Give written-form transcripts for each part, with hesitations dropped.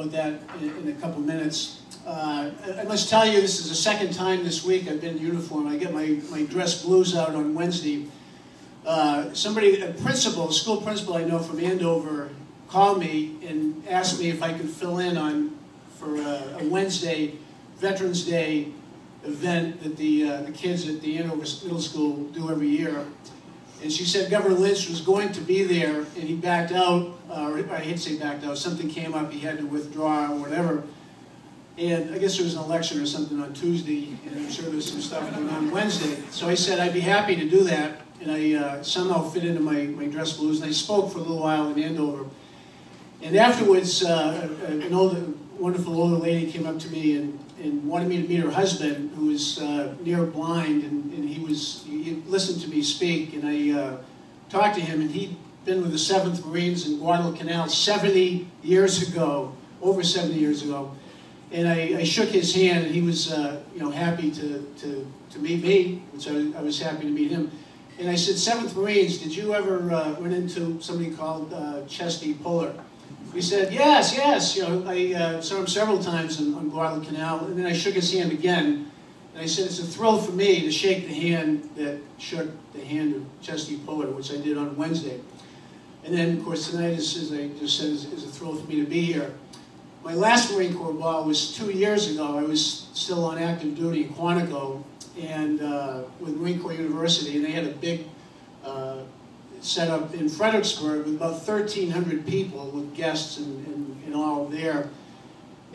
about that in a couple minutes. I must tell you, this is the second time this week I've been in uniform. I get my dress blues out on Wednesday. A school principal I know from Andover, called me and asked me if I could fill in for a Wednesday Veterans Day event that the kids at the Andover Middle School do every year. And she said Governor Lynch was going to be there, and he backed out, or I hate to say backed out, something came up, he had to withdraw or whatever. And I guess there was an election or something on Tuesday, and I'm sure there's some stuff going on Wednesday. So I said I'd be happy to do that, and I somehow fit into my dress blues, and I spoke for a little while in Andover. And afterwards, an wonderful older lady came up to me and wanted me to meet her husband, who was near blind, and he listened to me speak, and I talked to him, and he'd been with the 7th Marines in Guadalcanal 70 years ago, over 70 years ago, and I shook his hand, and he was happy to meet me, which I was happy to meet him. And I said, 7th Marines, did you ever run into somebody called Chesty Puller? He said, yes. I saw him several times on Guadalcanal, and then I shook his hand again. And I said, it's a thrill for me to shake the hand that shook the hand of Chesty Puller, which I did on Wednesday. And then, of course, tonight, as I just said, is a thrill for me to be here. My last Marine Corps ball was 2 years ago. I was still on active duty in Quantico and with Marine Corps University, and they had a big set up in Fredericksburg with about 1,300 people with guests and all there.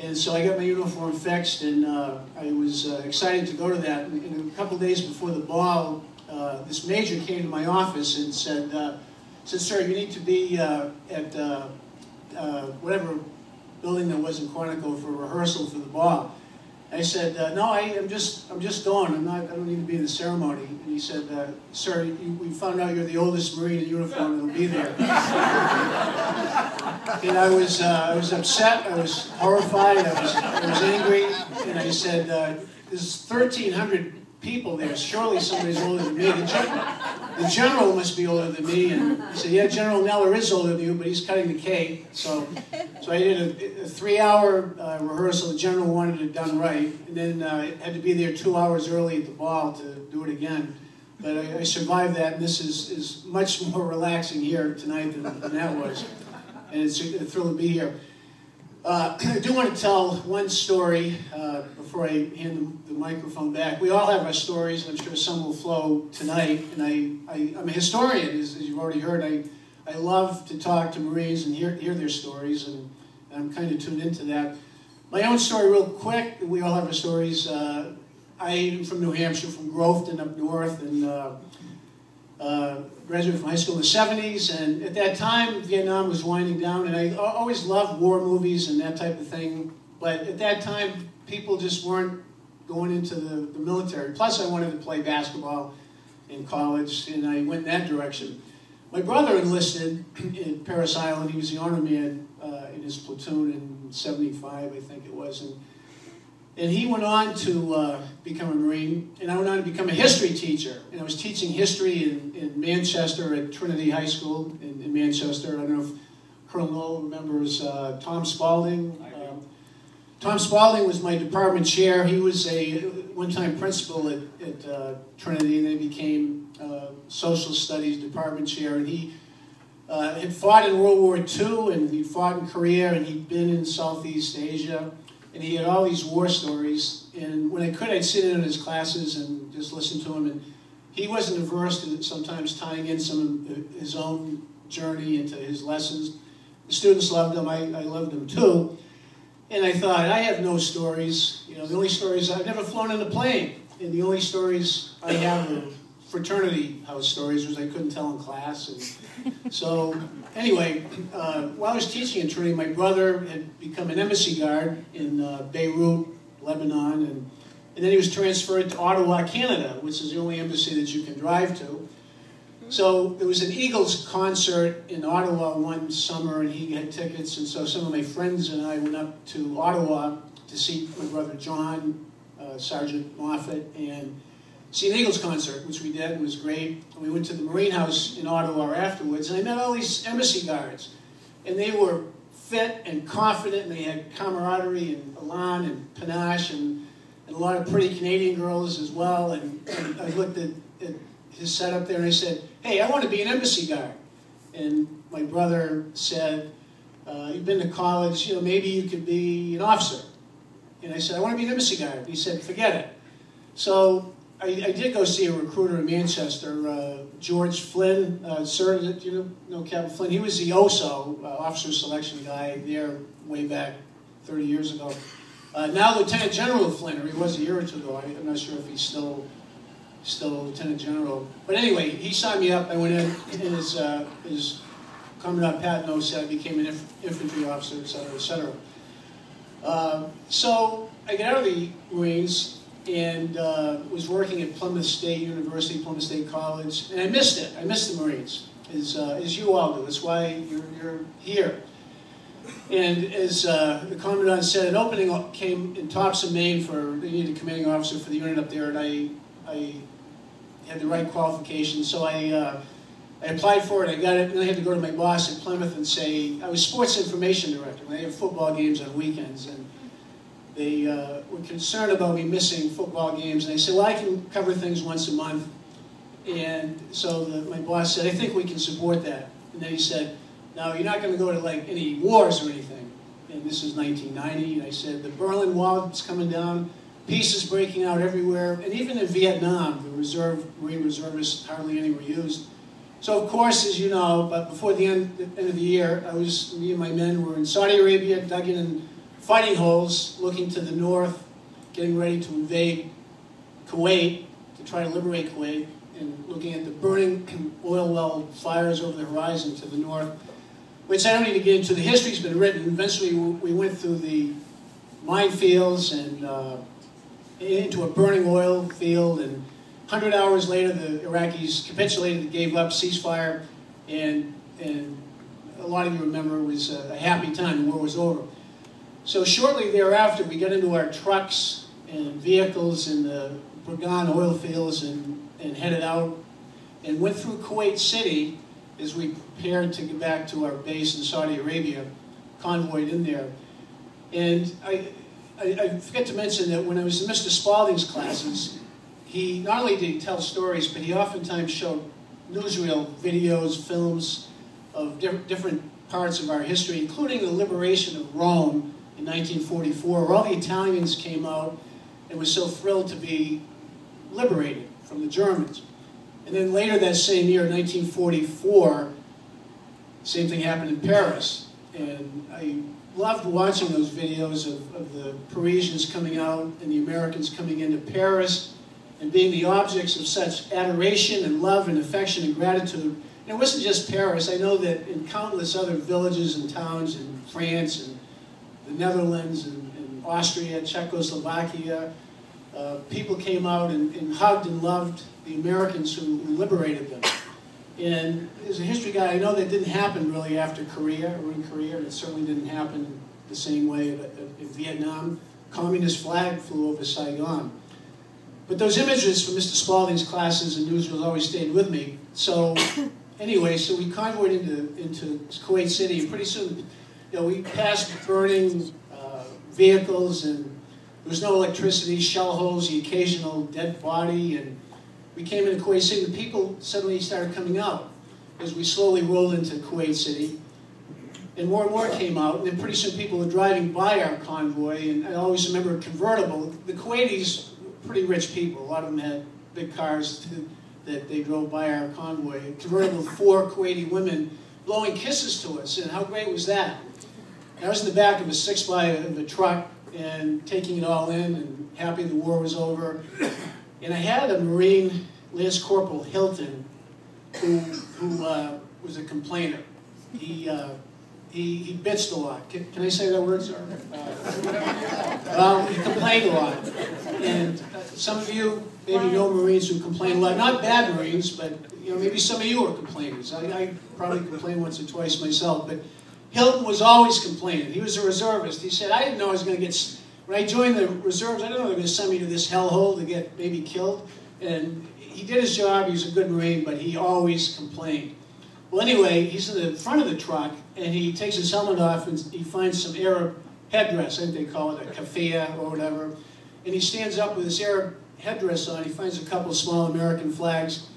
And so I got my uniform fixed, and I was excited to go to that. And a couple of days before the ball, this major came to my office and said, sir, you need to be at whatever building that was in Quantico for rehearsal for the ball. I said, no, I'm just going. I don't need to be in the ceremony. And he said, sir, we found out you're the oldest Marine in uniform that'll be there. And I was upset. I was horrified. I was angry. And I said, there's 1,300 people there. Surely somebody's older than me. The general must be older than me. And he said, yeah, General Neller is older than you, but he's cutting the cake. So I did a 3-hour rehearsal. The general wanted it done right. And then I had to be there 2 hours early at the ball to do it again. But I survived that, and this is much more relaxing here tonight than that was. And it's a thrill to be here. I do want to tell one story before I hand the microphone back. We all have our stories, and I'm sure some will flow tonight. And I'm a historian, as you've already heard. I love to talk to Marines and hear their stories, and I'm kind of tuned into that. My own story real quick, we all have our stories. I am from New Hampshire, from Groveton up north, and graduated from high school in the 70s, and at that time, Vietnam was winding down, and I always loved war movies and that type of thing, but at that time, people just weren't going into the military. Plus, I wanted to play basketball in college, and I went in that direction. My brother enlisted in Parris Island. He was the honor man in his platoon in 75, I think it was, and he went on to become a Marine, and I went on to become a history teacher. And I was teaching history in Manchester at Trinity High School in Manchester. I don't know if Colonel Knoll remembers Tom Spaulding. Tom Spaulding was my department chair. He was a one-time principal at Trinity, and then he became social studies department chair. And he had fought in World War II, and he fought in Korea, and he'd been in Southeast Asia. And he had all these war stories, and when I could, I'd sit in on his classes and just listen to him. And he wasn't averse to sometimes tying in some of his own journey into his lessons. The students loved him. I loved him too. And I thought, I have no stories. You know, the only stories, I've never flown in a plane, and the only stories I have are fraternity house stories, which I couldn't tell in class. And so anyway, while I was teaching in Trinity, my brother had become an embassy guard in Beirut, Lebanon, and then he was transferred to Ottawa, Canada, which is the only embassy that you can drive to. So there was an Eagles concert in Ottawa one summer, and he had tickets, and so some of my friends and I went up to Ottawa to see my brother John, Sergeant Moffett, and see an Eagles concert, which we did. It was great. And we went to the Marine House in Ottawa afterwards, and I met all these embassy guards, and they were fit and confident, and they had camaraderie and elan and panache and a lot of pretty Canadian girls as well. And I looked at his setup there and I said, hey, I want to be an embassy guard. And my brother said, you've been to college, maybe you could be an officer. And I said, I want to be an embassy guard. And he said, forget it. So I did go see a recruiter in Manchester, George Flynn, sir, do you know Captain Flynn? He was the OSO, officer selection guy there way back 30 years ago. Now Lieutenant General Flynn, or he was a year or two ago. I'm not sure if he's still Lieutenant General. But anyway, he signed me up. I went in, and his Commandant Patno said I became an infantry officer, et cetera, et cetera. So I got out of the Marines and was working at Plymouth State University, Plymouth State College, and I missed it. I missed the Marines, as you all do. That's why you're here. And as the Commandant said, an opening came in Topsom, Maine they needed a commanding officer for the unit up there, and I had the right qualifications, so I applied for it, I got it, and I had to go to my boss at Plymouth and say, I was sports information director, and they have football games on weekends, and they were concerned about me missing football games, and they said, well, I can cover things once a month. And so my boss said, I think we can support that. And then he said, now you're not going to go to like any wars or anything. And this is 1990, and I said, the Berlin Wall is coming down, pieces breaking out everywhere, and even in Vietnam, the Marine reservists, hardly any were used. So of course, as you know, but before the end of the year, me and my men were in Saudi Arabia, dug in fighting holes, looking to the north, getting ready to invade Kuwait, to try to liberate Kuwait, and looking at the burning oil well fires over the horizon to the north, which I don't need to get into. The history's been written. Eventually, we went through the minefields and into a burning oil field, and 100 hours later, the Iraqis capitulated, gave up, ceasefire, and a lot of you remember it was a happy time. The war was over. So shortly thereafter, we got into our trucks and vehicles in the Burgan oil fields and headed out and went through Kuwait City as we prepared to get back to our base in Saudi Arabia, convoyed in there. And I forget to mention that when I was in Mr. Spaulding's classes, he not only did he tell stories, but he oftentimes showed newsreel videos, films of different parts of our history, including the liberation of Rome in 1944, where all the Italians came out and were so thrilled to be liberated from the Germans. And then later that same year, 1944, same thing happened in Paris. And I loved watching those videos of the Parisians coming out and the Americans coming into Paris and being the objects of such adoration and love and affection and gratitude. And it wasn't just Paris. I know that in countless other villages and towns in France and the Netherlands and Austria, Czechoslovakia, people came out and hugged and loved the Americans who liberated them. And as a history guy, I know that didn't happen really after Korea or in Korea. It certainly didn't happen the same way in Vietnam. Communist flag flew over Saigon. But those images from Mr. Spaulding's classes and newsreels always stayed with me. So anyway, so we convoyed into Kuwait City, and pretty soon, we passed burning vehicles, and there was no electricity, shell holes, the occasional dead body, and we came into Kuwait City. The people suddenly started coming out as we slowly rolled into Kuwait City, and more came out, and then pretty soon people were driving by our convoy, and I always remember a convertible. The Kuwaitis were pretty rich people. A lot of them had big cars that they drove by our convoy. A convertible with 4 Kuwaiti women blowing kisses to us, and how great was that? I was in the back of a 6x of a truck and taking it all in and happy the war was over. And I had a Marine, Lance Corporal Hilton, who was a complainer. He bitched a lot. Can I say that word, sir? Well, he complained a lot. And some of you maybe know Marines who complain a lot. Not bad Marines, but maybe some of you are complainers. I probably complained once or twice myself. But Hilton was always complaining. He was a reservist. He said, I didn't know I was going to get... When I joined the reserves, I didn't know they were going to send me to this hellhole to get maybe killed. And he did his job. He was a good Marine, but he always complained. Well, anyway, he's in the front of the truck, and he takes his helmet off, and he finds some Arab headdress, I think they call it a keffiyeh or whatever, and he stands up with his Arab headdress on. He finds a couple of small American flags,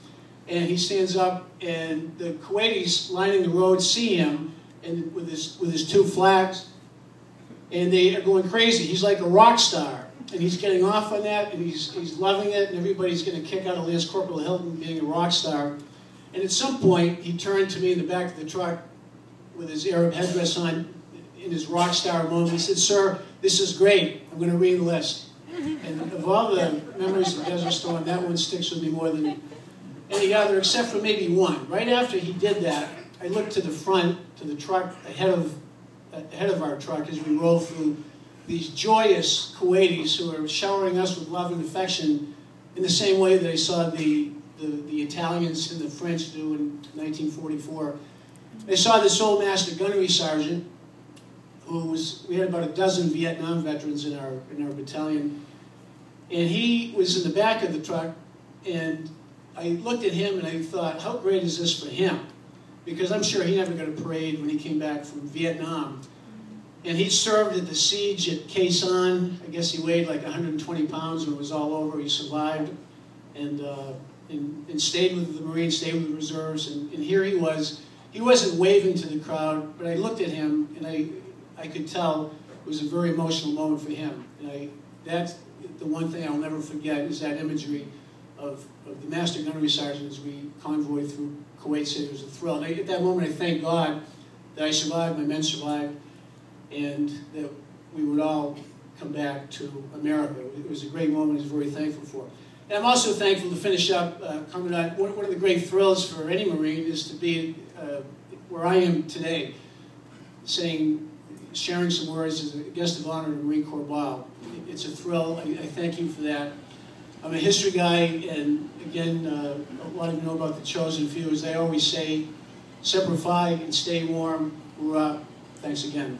and he stands up, and the Kuwaitis lining the road see him, and with his two flags, and they are going crazy. He's like a rock star, and he's getting off on that, and he's loving it, and everybody's going to kick out of Lance Corporal Hilton being a rock star. And at some point, he turned to me in the back of the truck with his Arab headdress on, in his rock star moment. He said, "Sir, this is great. I'm going to re-enlist." And of all the memories of Desert Storm, that one sticks with me more than any other, except for maybe one. Right after he did that, I looked to the front, to the truck ahead of our truck as we rolled through these joyous Kuwaitis who are showering us with love and affection in the same way that I saw the Italians and the French do in 1944. I saw this old master gunnery sergeant we had about a dozen Vietnam veterans in our battalion, and he was in the back of the truck, and I looked at him and I thought, how great is this for him? Because I'm sure he never got a parade when he came back from Vietnam. And he served at the siege at Khe Sanh. I guess he weighed like 120 pounds when it was all over. He survived and stayed with the Marines, stayed with the reserves. And here he was. He wasn't waving to the crowd, but I looked at him and I could tell it was a very emotional moment for him. And that's the one thing I'll never forget is that imagery of the master gunnery sergeant as we convoyed through Kuwait City. It was a thrill. And at that moment, I thank God that I survived, my men survived, and that we would all come back to America. It was a great moment I was very thankful for. And I'm also thankful to finish up, Commandant, one of the great thrills for any Marine is to be where I am today, sharing some words as a guest of honor at the Marine Corps Ball. It's a thrill. I thank you for that. I'm a history guy, and again, a lot of you know about the chosen few. As they always say, Semper Fi and stay warm. Hoorah. Thanks again.